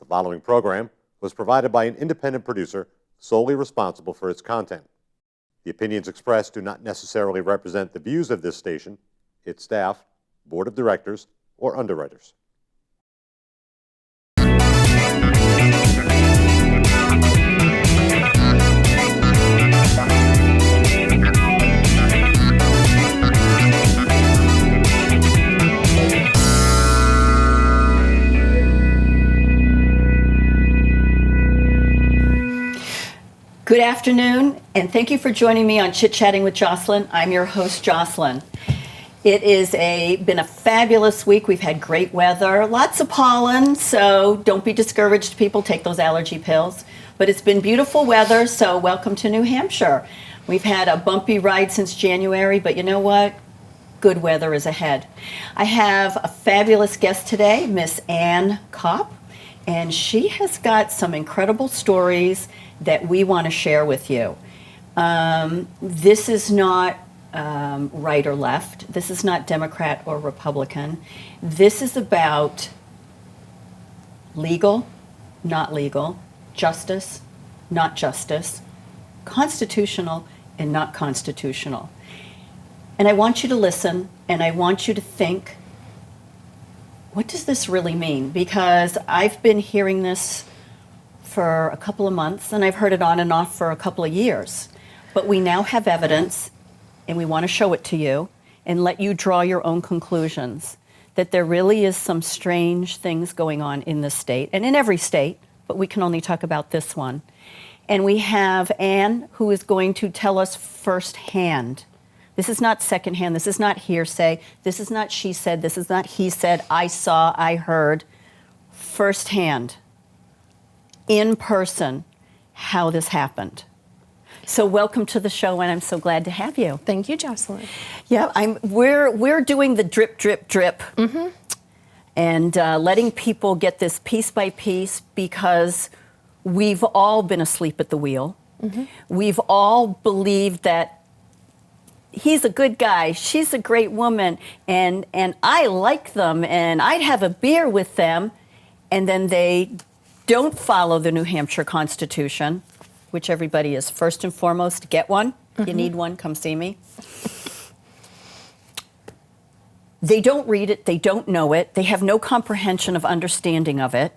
The following program was provided by an independent producer solely responsible for its content. The opinions expressed do not necessarily represent the views of this station, its staff, board of directors, or underwriters. Good afternoon, and thank you for joining me on Chit-Chatting with Jocelyn. I'm your host, Jocelyn. It is been a fabulous week. We've had great weather, lots of pollen, so don't be discouraged, people. Take those allergy pills. But it's been beautiful weather, so welcome to New Hampshire. We've had a bumpy ride since January, but you know what? Good weather is ahead. I have a fabulous guest today, Miss Ann Copp, and she has got some incredible stories that we want to share with you. This is not right or left. This is not Democrat or Republican. This is about legal, not legal, justice, not justice, constitutional and not constitutional. And I want you to listen, and I want you to think, what does this really mean? Because I've been hearing this for a couple of months, and I've heard it on and off for a couple of years. But we now have evidence, and we want to show it to you and let you draw your own conclusions, that there really is some strange things going on in this state, and in every state, but we can only talk about this one. And we have Ann, who is going to tell us firsthand. This is not secondhand, this is not hearsay, this is not she said, this is not he said, I saw, I heard, firsthand, in person, how this happened. So welcome to the show, and I'm so glad to have you. Thank you, Jocelyn. Yeah, we're doing the drip, drip, drip, and letting people get this piece by piece, because we've all been asleep at the wheel. We've all believed that he's a good guy, she's a great woman, and I like them, and I'd have a beer with them, and then they don't follow the New Hampshire Constitution, which everybody is first and foremost. Get one. You need one, come see me. They don't read it, they don't know it, they have no comprehension of understanding of it.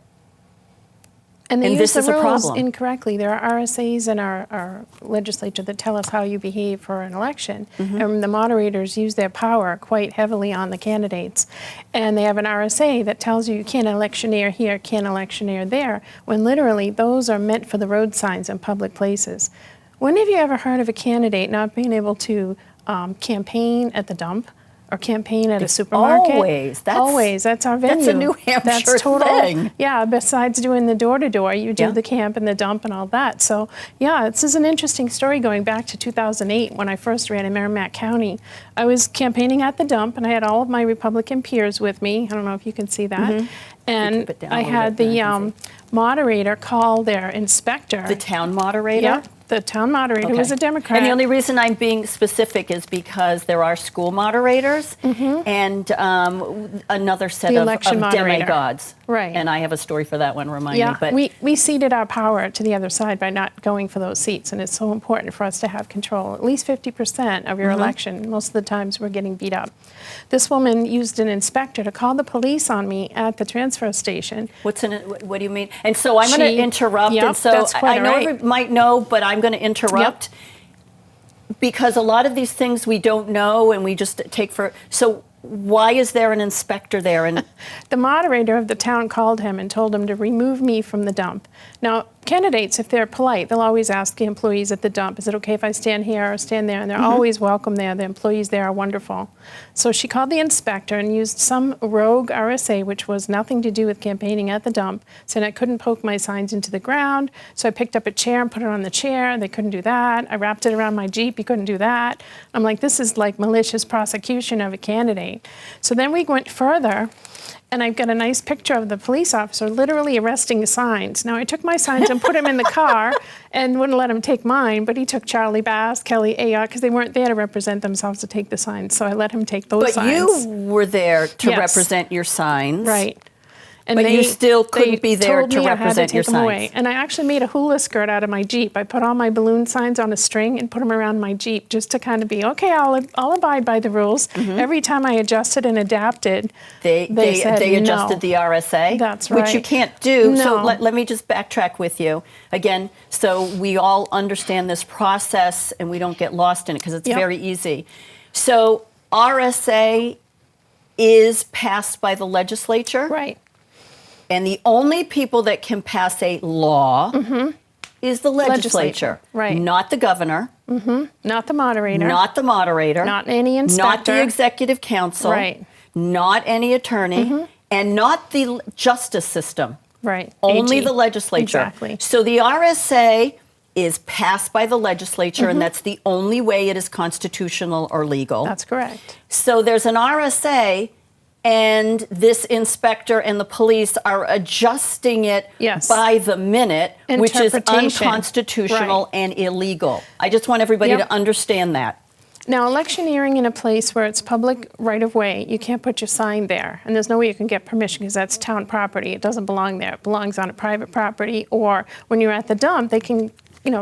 And they use this the is a rules problem. incorrectly. There are RSAs in our legislature that tell us how you behave for an election. And the moderators use their power quite heavily on the candidates. And they have an RSA that tells you can't electioneer here, can't electioneer there, when literally those are meant for the road signs in public places. When have you ever heard of a candidate not being able to campaign at the dump? Or campaign at a supermarket? Always. That's our venue. That's a New Hampshire thing. Yeah, besides doing the door-to-door, you do the camp and the dump and all that. So, yeah, this is an interesting story going back to 2008 when I first ran in Merrimack County. I was campaigning at the dump, and I had all of my Republican peers with me. I don't know if you can see that. And I had the moderator call their inspector. The town moderator? Yeah. The town moderator was a Democrat. And the only reason I'm being specific is because there are school moderators and another set of demigods. Right. And I have a story for that one, remind me. But we ceded our power to the other side by not going for those seats, and it's so important for us to have control. At least 50% of your election. Most of the times we're getting beat up. This woman used an inspector to call the police on me at the transfer station. What do you mean? And so I'm going to interrupt. Yep, and so that's quite I know right. everybody might know, but I'm going to interrupt because a lot of these things we don't know and we just take for. So why is there an inspector there? And the moderator of the town called him and told him to remove me from the dump. Now, candidates, if they're polite, they'll always ask the employees at the dump, is it okay if I stand here or stand there? And they're always welcome there. The employees there are wonderful. So she called the inspector and used some rogue RSA, which was nothing to do with campaigning at the dump, saying I couldn't poke my signs into the ground. So I picked up a chair and put it on the chair. They couldn't do that. I wrapped it around my Jeep. You couldn't do that. I'm like, this is like malicious prosecution of a candidate. So then we went further. And I've got a nice picture of the police officer literally arresting the signs. Now, I took my signs and put them in the car and wouldn't let him take mine, but he took Charlie Bass, Kelly Ayotte, because they weren't there to represent themselves to take the signs. So I let him take those signs. But you were there to represent your signs. Right. And But you still couldn't they be there told to me I had represent to your take them away. signs. And I actually made a hula skirt out of my Jeep. I put all my balloon signs on a string and put them around my Jeep just to kind of be, okay, I'll abide by the rules. Every time I adjusted and adapted, They said adjusted no. the RSA, That's which you right. can't do. So No. let me just backtrack with you again, so we all understand this process and we don't get lost in it because it's Yep. very easy. So RSA is passed by the legislature, Right. and the only people that can pass a law is the legislature, Right. not the governor, Not the moderator. not the moderator, Not any not inspector. the executive council, Right. not any attorney, and not the justice system. Right. Only AG. the legislature. Exactly. So the RSA is passed by the legislature, and that's the only way it is constitutional or legal. That's correct. So there's an RSA, and this inspector and the police are adjusting it Yes. by the minute, which is Interpretation. unconstitutional Right. and illegal. I just want everybody Yep. to understand that. Now, electioneering in a place where it's public right of way, you can't put your sign there. And there's no way you can get permission because that's town property. It doesn't belong there. It belongs on a private property. Or when you're at the dump, they can,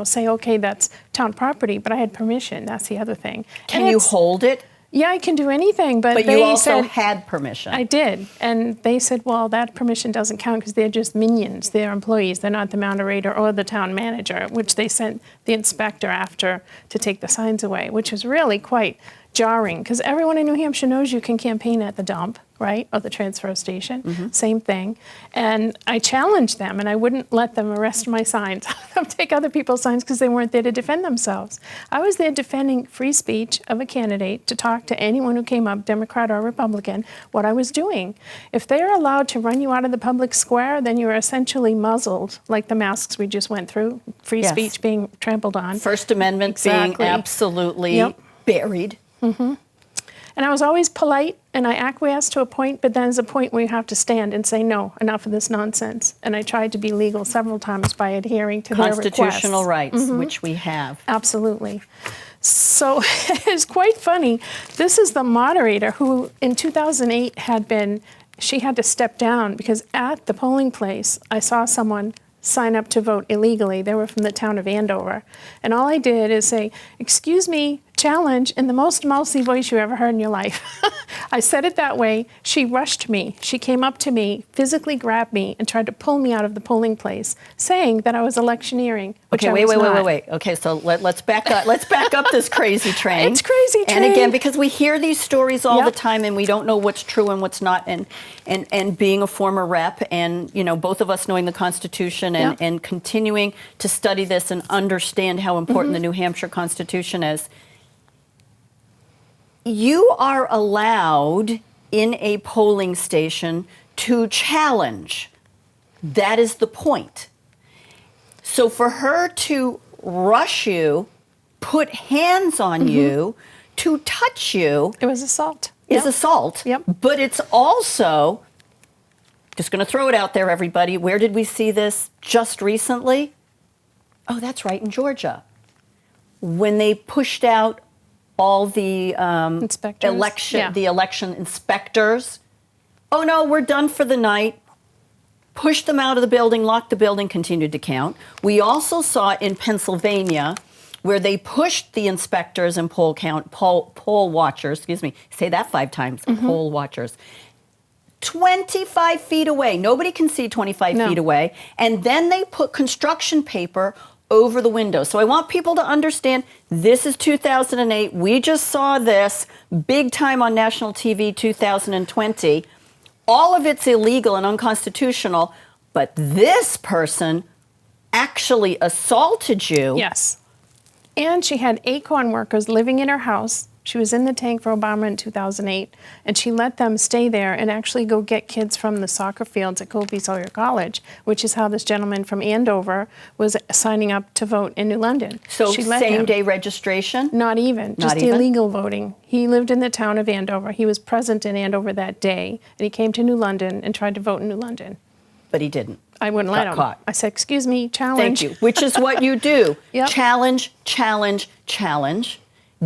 say, okay, that's town property, but I had permission. That's the other thing. Can And you it's- hold it? Yeah, I can do anything, but But they you also said, had permission. I did. And they said, well, that permission doesn't count because they're just minions. They're employees. They're not the moderator or the town manager, which they sent the inspector after to take the signs away, which was really quite jarring because everyone in New Hampshire knows you can campaign at the dump, right, or the transfer station. Same thing. And I challenged them, and I wouldn't let them arrest my signs, take other people's signs because they weren't there to defend themselves. I was there defending free speech of a candidate to talk to anyone who came up, Democrat or Republican, what I was doing. If they're allowed to run you out of the public square, then you're essentially muzzled, like the masks we just went through, free Yes. speech being trampled on. First Amendment Exactly. being absolutely Yep. buried. And I was always polite, and I acquiesced to a point, but then there's a point where you have to stand and say, no, enough of this nonsense. And I tried to be legal several times by adhering to their requests. Constitutional rights, which we have. Absolutely. So it's quite funny. This is the moderator who in 2008 she had to step down because at the polling place, I saw someone sign up to vote illegally. They were from the town of Andover. And all I did is say, excuse me, challenge, in the most mousy voice you ever heard in your life. I said it that way. She rushed me. She came up to me, physically grabbed me, and tried to pull me out of the polling place, saying that I was electioneering. Which Okay, I was not. wait. Okay, so let's back up. Let's back up this crazy train. It's crazy And train. again, because we hear these stories all Yep. the time, and we don't know what's true and what's not. And being a former rep, and both of us knowing the Constitution and, Yep. and continuing to study this and understand how important the New Hampshire Constitution is. You are allowed in a polling station to challenge. That is the point. So for her to rush you, put hands on you, to touch you It was assault. is Yep. assault. Yep. But it's also, just going to throw it out there, everybody. Where did we see this just recently? Oh, that's right, in Georgia. When they pushed out all the Inspectors? Yeah. the election inspectors. Oh no, we're done for the night. Pushed them out of the building, locked the building, continued to count. We also saw in Pennsylvania where they pushed the inspectors and poll watchers, say that 5 times, poll watchers, 25 feet away. Nobody can see 25 No. feet away. And then they put construction paper over the window. So I want people to understand this is 2008. We just saw this big time on national TV 2020. All of it's illegal and unconstitutional, but this person actually assaulted you. Yes. And she had Acorn workers living in her house. She was in the tank for Obama in 2008, and she let them stay there and actually go get kids from the soccer fields at Colby Sawyer College, which is how this gentleman from Andover was signing up to vote in New London. So she let same him. day registration? Not even, just even? illegal voting. He lived in the town of Andover. He was present in Andover that day, and he came to New London and tried to vote in New London. But he didn't. I wouldn't let Got him. caught. I said, excuse me, challenge. Thank you. Which is what you do. Yep. Challenge, challenge, challenge.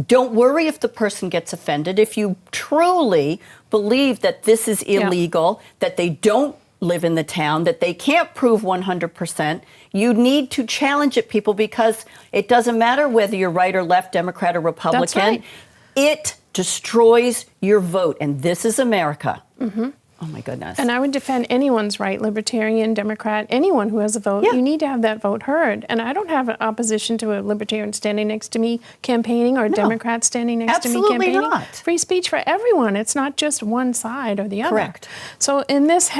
Don't worry if the person gets offended. If you truly believe that this is illegal, that they don't live in the town, that they can't prove 100%. You need to challenge it, people, because it doesn't matter whether you're right or left, Democrat or Republican. That's right. It destroys your vote, and this is America. Oh my goodness. And I would defend anyone's right, Libertarian, Democrat, anyone who has a vote. Yeah. You need to have that vote heard. And I don't have an opposition to a Libertarian standing next to me campaigning or a Democrat standing next to me Absolutely campaigning. not. Free speech for everyone. It's not just one side or the other. Correct. So in this,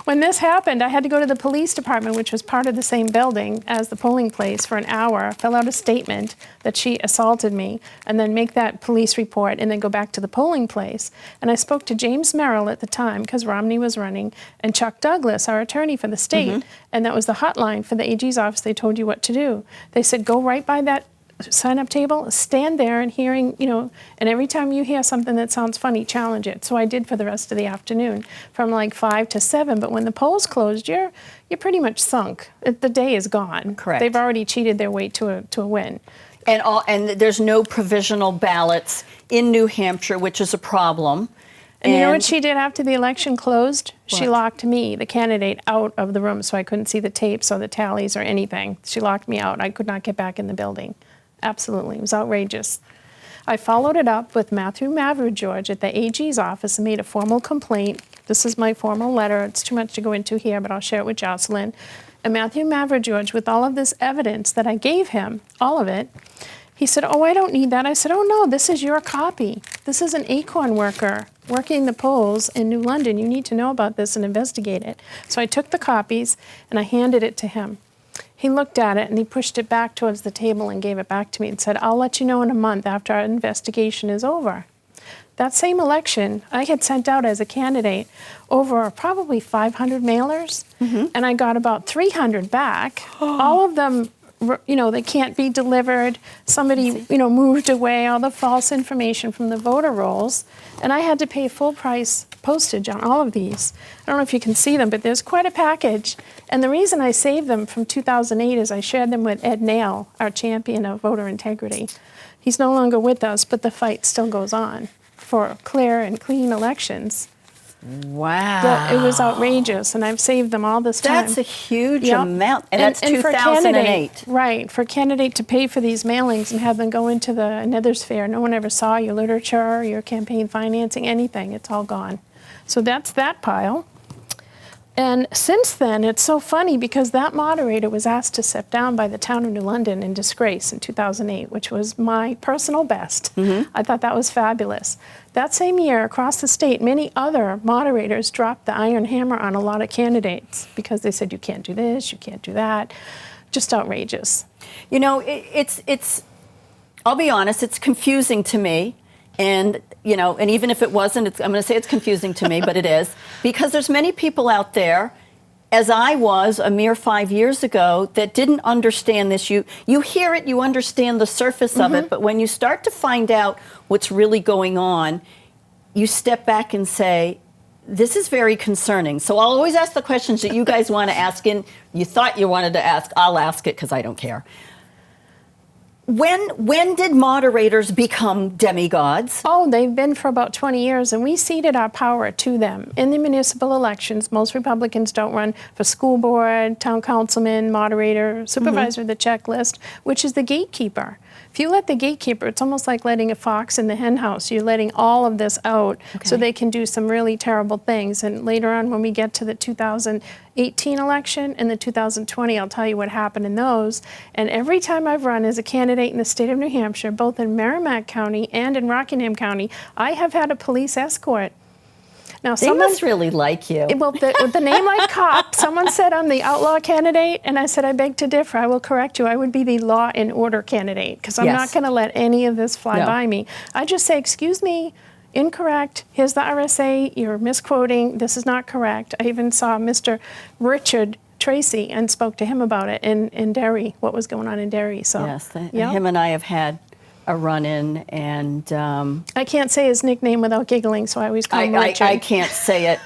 when this happened, I had to go to the police department, which was part of the same building as the polling place, for an hour, fill out a statement that she assaulted me, and then make that police report, and then go back to the polling place. And I spoke to James Merrill at the time, because Romney was running, and Chuck Douglas, our attorney for the state, and that was the hotline for the AG's office. They told you what to do. They said, go right by that sign-up table, stand there and hearing, and every time you hear something that sounds funny, challenge it. So I did for the rest of the afternoon, from like 5 to 7. But when the polls closed, you're pretty much sunk. The day is gone. Correct. They've already cheated their way to a win. And there's no provisional ballots in New Hampshire, which is a problem. And you know what she did after the election closed? She What? locked me, the candidate, out of the room so I couldn't see the tapes or the tallies or anything. She locked me out. I could not get back in the building. Absolutely. It was outrageous. I followed it up with Matthew Maverick George at the AG's office and made a formal complaint. This is my formal letter. It's too much to go into here, but I'll share it with Jocelyn. And Matthew Maverick George, with all of this evidence that I gave him, all of it, he said, oh, I don't need that. I said, oh, no, this is your copy. This is an Acorn worker working the polls in New London. You need to know about this and investigate it. So I took the copies and I handed it to him. He looked at it and he pushed it back towards the table and gave it back to me and said, I'll let you know in a month after our investigation is over. That same election, I had sent out as a candidate over probably 500 mailers, and I got about 300 back. All of them, they can't be delivered. Somebody, moved away all the false information from the voter rolls, and I had to pay full price postage on all of these. I don't know if you can see them, but there's quite a package. And the reason I saved them from 2008 is I shared them with Ed Nail, our champion of voter integrity. He's no longer with us, but the fight still goes on for clear and clean elections. Wow. But it was outrageous, and I've saved them all this time. That's a huge Yep. amount. And that's for a 2008. candidate, right, for a candidate to pay for these mailings and have them go into the Nethers Fair, no one ever saw your literature, your campaign financing, anything. It's all gone. So that's that pile. And since then, it's so funny because that moderator was asked to step down by the town of New London in disgrace in 2008, which was my personal best. I thought that was fabulous. That same year, across the state, many other moderators dropped the iron hammer on a lot of candidates because they said, you can't do this, you can't do that. Just outrageous. It's I'll be honest, it's confusing to me. And, and even if it wasn't, I'm going to say it's confusing to me, but it is. Because there's many people out there, as I was a mere 5 years ago, that didn't understand this. You hear it, you understand the surface of it, but when you start to find out what's really going on, you step back and say, this is very concerning. So I'll always ask the questions that you guys want to ask, and you thought you wanted to ask. I'll ask it because I don't care. When did moderators become demigods? Oh, they've been for about 20 years, and we ceded our power to them. In the municipal elections, most Republicans don't run for school board, town councilman, moderator, supervisor of the checklist, which is the gatekeeper. If you let the gatekeeper, it's almost like letting a fox in the hen house. You're letting all of this out so they can do some really terrible things. And later on, when we get to the 2018 election and the 2020, I'll tell you what happened in those. And every time I've run as a candidate in the state of New Hampshire, both in Merrimack County and in Rockingham County, I have had a police escort. Now, They must really like you. Well, with the name like Copp, someone said I'm the outlaw candidate, and I said, I beg to differ. I will correct you. I would be the law and order candidate, because I'm not going to let any of this fly by me. I just say, excuse me, incorrect. Here's the RSA. You're misquoting. This is not correct. I even saw Mr. Richard Tracy and spoke to him about it in Derry, what was going on in Derry. So, yes, him and I have had a run-in, and I can't say his nickname without giggling, so I always call him Richard. I can't say it.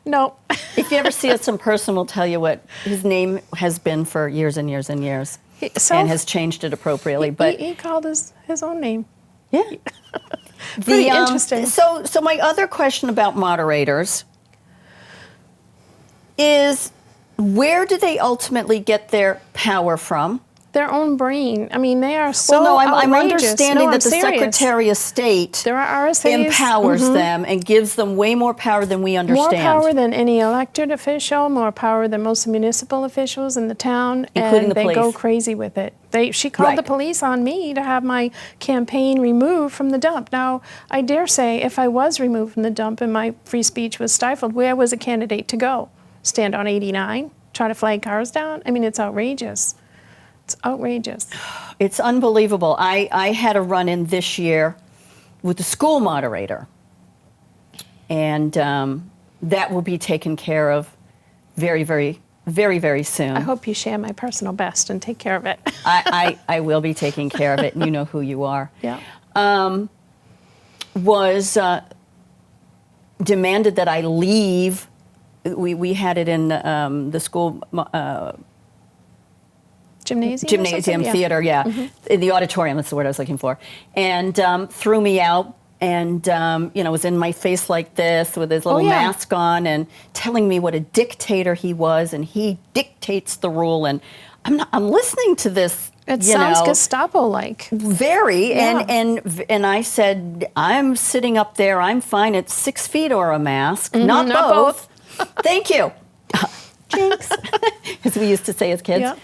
No. If you ever see us in person, we'll tell you what his name has been for years and years and years, and has changed it appropriately. But he called his own name. Yeah. Pretty interesting. So my other question about moderators, is where do they ultimately get their power from? Their own brain. I mean, they are so Well, no, I'm outrageous. understanding No, that the I'm serious. Secretary of State There are RSAs. empowers them and gives them way more power than we More understand. power than any elected official, more power than most municipal officials in the town, Including and the they police. go crazy with it. She called the Right. police on me to have my campaign removed from the dump. Now, I dare say, if I was removed from the dump and my free speech was stifled, where was a candidate to go? Stand on 89? Try to flag cars down? I mean, it's outrageous. It's outrageous. It's unbelievable. I had a run-in this year with the school moderator, and that will be taken care of very, very, very, very soon. I hope you share my personal best and take care of it. I will be taking care of it, and you know who you are. Yeah. Was demanded that I leave. We had it in the school Gymnasium? or gymnasium something? Yeah. theater, in the auditorium. That's the word I was looking for, and threw me out. And was in my face like this with his little yeah. mask on, and telling me what a dictator he was, and he dictates the rule. And I'm listening to this. It sounds Gestapo-like. Very, Yeah. and I said, I'm sitting up there. I'm fine. It's 6 feet or a mask, not both. Thank you. Jinx, as we used to say as kids. Yeah.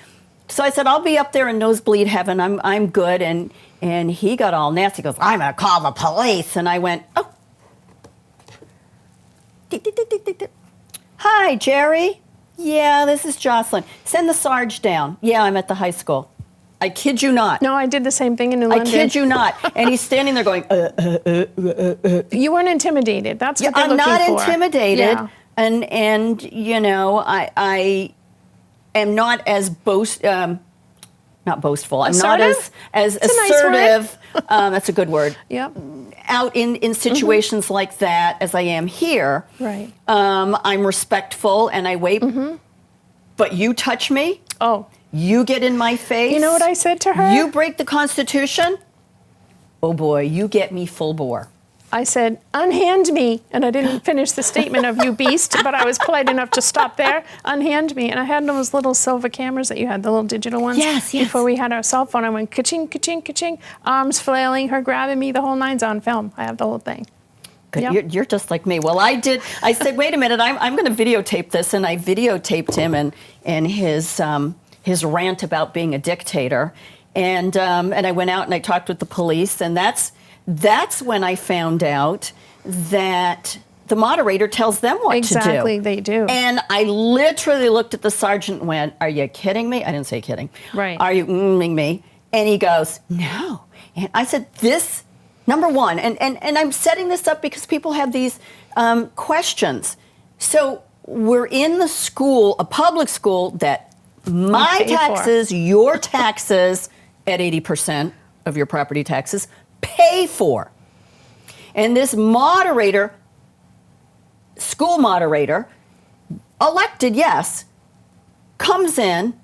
So I said, I'll be up there in nosebleed heaven. I'm good. And he got all nasty. He goes, I'm going to call the police. And I went, oh. Hi, Jerry. Yeah, this is Jocelyn. Send the Sarge down. Yeah, I'm at the high school. I kid you not. No, I did the same thing in New I London. kid you not. And he's standing there going, You weren't intimidated. That's what they're I'm looking not for. intimidated. Yeah. And I am not as not boastful. I'm not Assertive? as It's a nice word. assertive. That's a good word. Yep. Out in situations like that as I am here. Right. I'm respectful and I wait. But you touch me, Oh, you get in my face. you know what I said to her? You break the Constitution. Oh boy, you get me full bore. I said, unhand me. And I didn't finish the statement of you beast, but I was polite enough to stop there. Unhand me. And I had those little silver cameras that you had, the little digital ones. Yes, yes. Before we had our cell phone, I went ka-ching, ka-ching, ka-ching, arms flailing, her grabbing me, the whole nine's on film. I have the whole thing. Good. Yep. You're just like me. Well, I said, wait a minute, I'm going to videotape this. And I videotaped him and his rant about being a dictator. And I went out and I talked with the police. And that's when I found out that the moderator tells them what to do. Exactly, they do. And I literally looked at the sergeant and went, are you kidding me? I didn't say kidding. Right. Are you me? And he goes, no. And I said, this, number one, and I'm setting this up because people have these questions. So we're in the school, a public school that my pay for. taxes, your taxes at 80% of your property taxes, pay for. And this moderator, school moderator, elected, yes, comes in,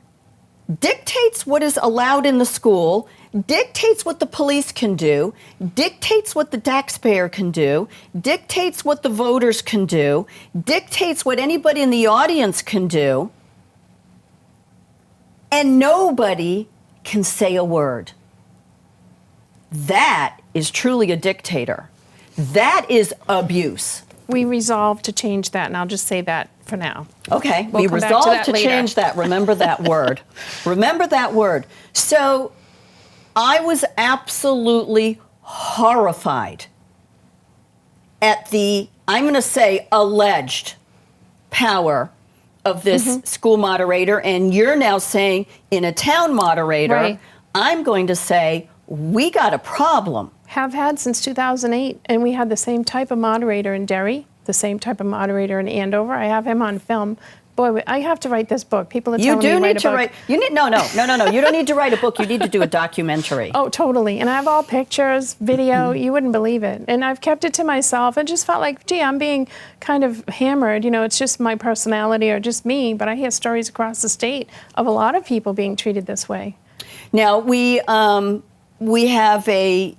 dictates what is allowed in the school, dictates what the police can do, dictates what the taxpayer can do, dictates what the voters can do, dictates what anybody in the audience can do, and nobody can say a word. That is truly a dictator. That is abuse. We resolved to change that, and I'll just say that for now. Okay, We'll we come back to resolved that to later. change that. Remember that word. Remember that word. So I was absolutely horrified at the, I'm going to say, alleged power of this school moderator. And you're now saying, in a town moderator, Right. I'm going to say, we got a problem. Have had since 2008, and we had the same type of moderator in Derry, the same type of moderator in Andover. I have him on film. Boy, I have to write this book. People are You telling me do to write need a to book. write. You need no. You don't need to write a book. You need to do a documentary. Oh, totally. And I have all pictures, video. You wouldn't believe it. And I've kept it to myself. I just felt like, gee, I'm being kind of hammered. You know, it's just my personality or just me. But I hear stories across the state of a lot of people being treated this way. Now we have a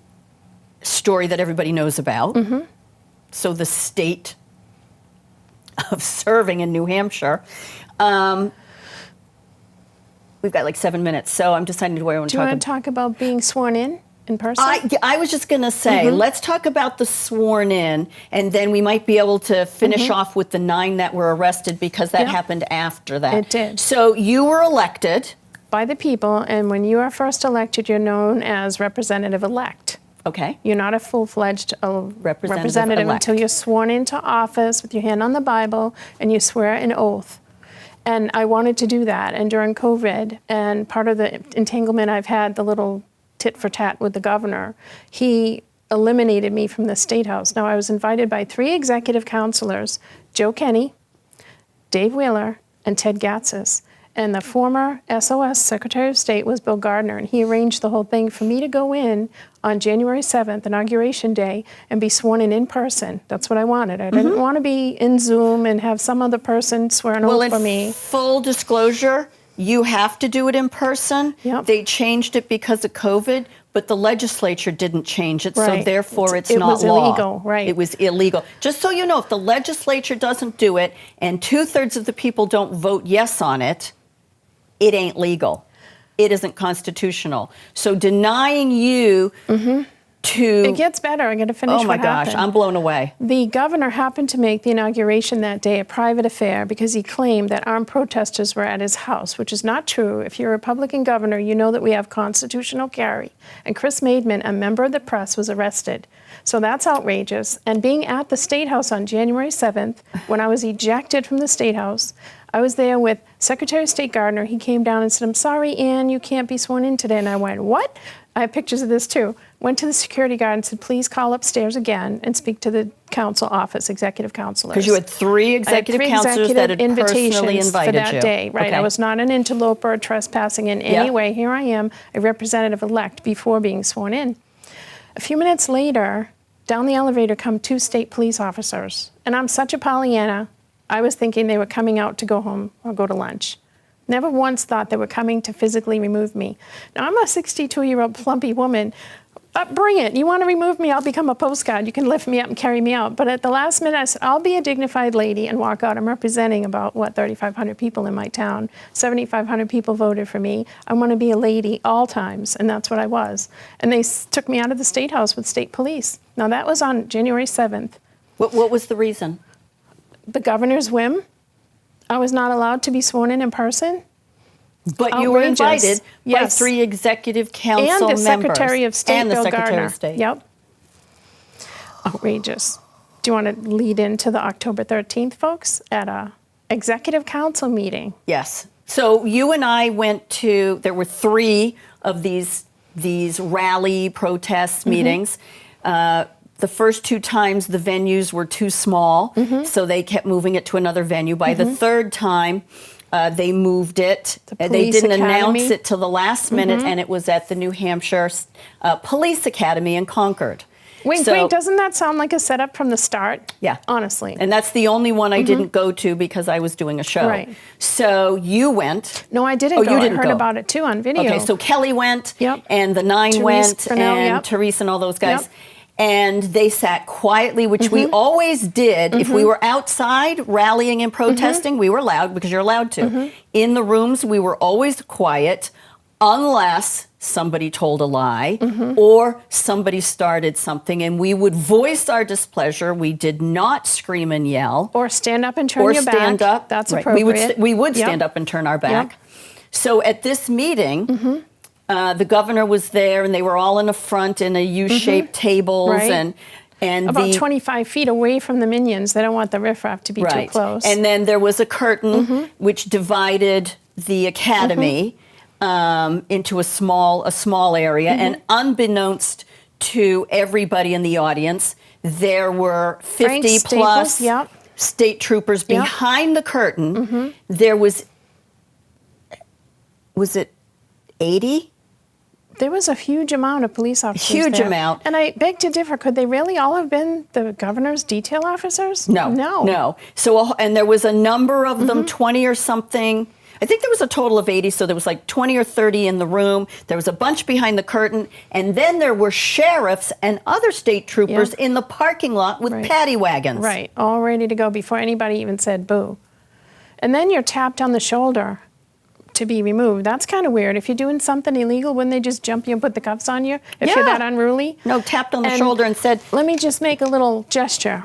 story that everybody knows about. So the state of serving in New Hampshire. We've got like 7 minutes, so I'm deciding do I want to Do you talk want to talk about being sworn in person? I was just going to say, let's talk about the sworn in, and then we might be able to finish off with the 9 that were arrested, because that happened after that. It did. So you were elected. By the people, and when you are first elected, you're known as representative-elect. Okay. You're not a full-fledged representative elect. until you're sworn into office with your hand on the Bible and you swear an oath. And I wanted to do that. And during COVID, and part of the entanglement I've had, the little tit for tat with the governor, he eliminated me from the State House. Now, I was invited by 3 executive counselors, Joe Kenny, Dave Wheeler, and Ted Gatzis. And the former SOS Secretary of State was Bill Gardner, and he arranged the whole thing for me to go in on January 7th, Inauguration Day, and be sworn in person. That's what I wanted. I didn't want to be in Zoom and have some other person swear an oath for me. Full disclosure, you have to do it in person. Yep. They changed it because of COVID, but the legislature didn't change it, so Right. therefore it's It not was law. illegal, right. It was illegal. Just so you know, if the legislature doesn't do it and 2/3 of the people don't vote yes on it, it ain't legal. It isn't constitutional. So denying you to... It gets better. I got to finish Oh my what gosh, happened. I'm blown away. The governor happened to make the inauguration that day a private affair because he claimed that armed protesters were at his house, which is not true. If you're a Republican governor, you know that we have constitutional carry. And Chris Maidman, a member of the press, was arrested. So that's outrageous. And being at the State House on January 7th, when I was ejected from the State House, I was there with Secretary of State Gardner. He came down and said, "I'm sorry, Ann, you can't be sworn in today." And I went, "What?" I have pictures of this too. Went to the security guard and said, "Please call upstairs again and speak to the council office, executive counselors." Because you had 3 executive counselors that had personally invited for that you. day, right? Okay. I was not an interloper trespassing in any way. Here I am, a representative-elect before being sworn in. A few minutes later, down the elevator come 2 state police officers. And I'm such a Pollyanna, I was thinking they were coming out to go home or go to lunch. Never once thought they were coming to physically remove me. Now, I'm a 62-year-old plumpy woman. Bring it. You want to remove me? I'll become a postcard. You can lift me up and carry me out. But at the last minute, I said, I'll be a dignified lady and walk out. I'm representing about, 3,500 people in my town. 7,500 people voted for me. I want to be a lady all times, and that's what I was. And they took me out of the State House with state police. Now, that was on January 7th. What was the reason? The governor's whim. I was not allowed to be sworn in person. But you were Outrageous. invited by Yes. 3 executive council And the members. Secretary of State, and the Bill Secretary Gardner. of State. Yep. Outrageous. Do you want to lead into the October 13th, folks, at a executive council meeting? Yes. So you and I went to, there were 3 of these rally protest meetings. The first 2 times the venues were too small, so they kept moving it to another venue. By the 3rd time, they moved it. They Police didn't Academy. announce it till the last minute, and it was at the New Hampshire Police Academy in Concord. Wait, doesn't that sound like a setup from the start? Yeah. Honestly. And that's the only one I didn't go to because I was doing a show. Right. So you went. No, I didn't Oh, go. you didn't I heard go. about it too on video. Okay, so Kelly went, Yep. and the 9 Therese went, Brunel, and yep. Therese and all those guys. Yep. And they sat quietly, which we always did. If we were outside rallying and protesting, we were loud because you're allowed to. In the rooms, we were always quiet unless somebody told a lie or somebody started something, and we would voice our displeasure. We did not scream and yell. Or stand up and turn Or your back. stand up. That's Right. appropriate. We would Yep. stand up and turn our back. Yep. So at this meeting, the governor was there, and they were all in the front in a U-shaped tables, Right. and About the 25 feet away from the minions. They don't want the riffraff to be too close. And then there was a curtain which divided the academy into a small area, and unbeknownst to everybody in the audience, there were 50 Frank plus Staples, yep. state troopers Yep. behind the curtain. There was it 80? There was a huge amount of police officers Huge there. amount. And I beg to differ. Could they really all have been the governor's detail officers? No. So, and there was a number of them, 20 or something. I think there was a total of 80, so there was like 20 or 30 in the room. There was a bunch behind the curtain, and then there were sheriffs and other state troopers in the parking lot with paddy wagons. Right, all ready to go before anybody even said boo. And then you're tapped on the shoulder to be removed. That's kind of weird. If you're doing something illegal, wouldn't they just jump you and put the cuffs on you if you're that unruly? No, tapped on the shoulder and said, let me just make a little gesture.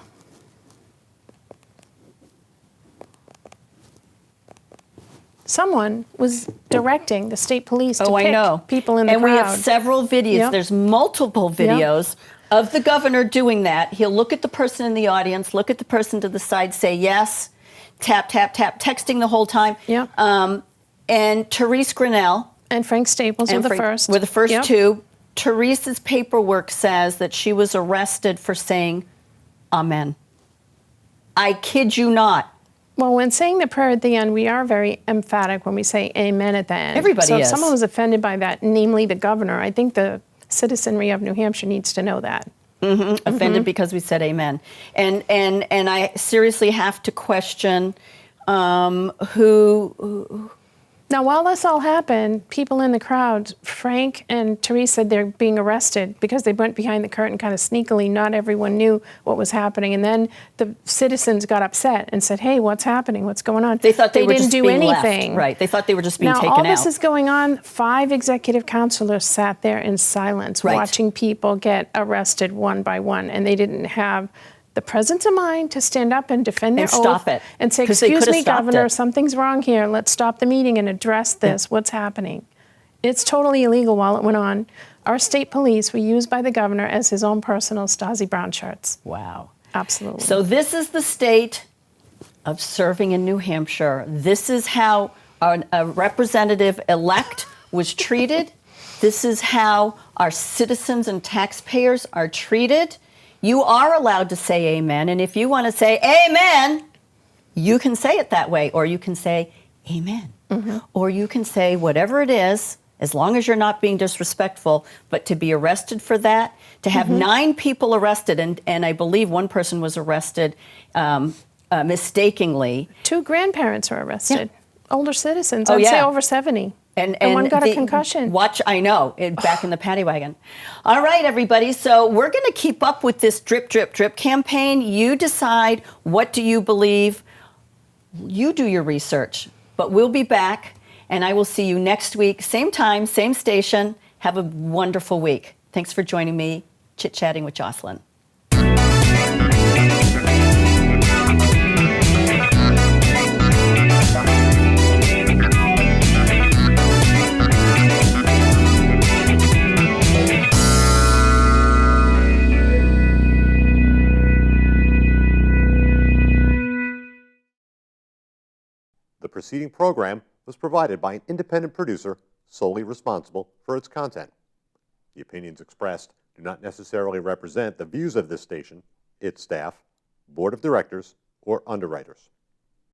Someone was directing the state police to pick people in the crowd. And we have several videos. There's multiple videos of the governor doing that. He'll look at the person in the audience, look at the person to the side, say yes, tap, tap, tap, texting the whole time. And Therese Grinnell and Frank Staples were the first. Were the first two. Therese's paperwork says that she was arrested for saying amen. I kid you not. Well, when saying the prayer at the end, we are very emphatic when we say amen at the end. Everybody So if is. someone was offended by that, namely the governor, I think the citizenry of New Hampshire needs to know that. Offended because we said amen. And I seriously have to question who. Now, while this all happened, people in the crowd, Frank and Therese said they're being arrested because they went behind the curtain kind of sneakily. Not everyone knew what was happening. And then the citizens got upset and said, hey, what's happening? What's going on? They thought they were didn't just do being anything. left. Right. They thought they were just being taken out. Now, all this is going on. 5 executive counselors sat there in silence watching people get arrested one by one. And they didn't have the presence of mind to stand up and defend their oath. Stop it. And say, excuse me, Governor, something's wrong here. Let's stop the meeting and address this. What's happening? It's totally illegal while it went on. Our state police were used by the governor as his own personal Stasi brown shirts. Wow. Absolutely. So this is the state of serving in New Hampshire. This is how a representative-elect was treated. This is how our citizens and taxpayers are treated. You are allowed to say amen, and if you want to say amen, you can say it that way, or you can say amen, or you can say whatever it is, as long as you're not being disrespectful. But to be arrested for that, to have 9 people arrested, and I believe one person was arrested mistakenly. 2 grandparents were arrested, older citizens, I'd say over 70. And one got a concussion. I know, back in the paddy wagon. All right, everybody. So we're going to keep up with this drip, drip, drip campaign. You decide, what do you believe? You do your research. But we'll be back, and I will see you next week. Same time, same station. Have a wonderful week. Thanks for joining me, Chit-Chatting with Jocelyn. The preceding program was provided by an independent producer solely responsible for its content. The opinions expressed do not necessarily represent the views of this station, its staff, board of directors, or underwriters.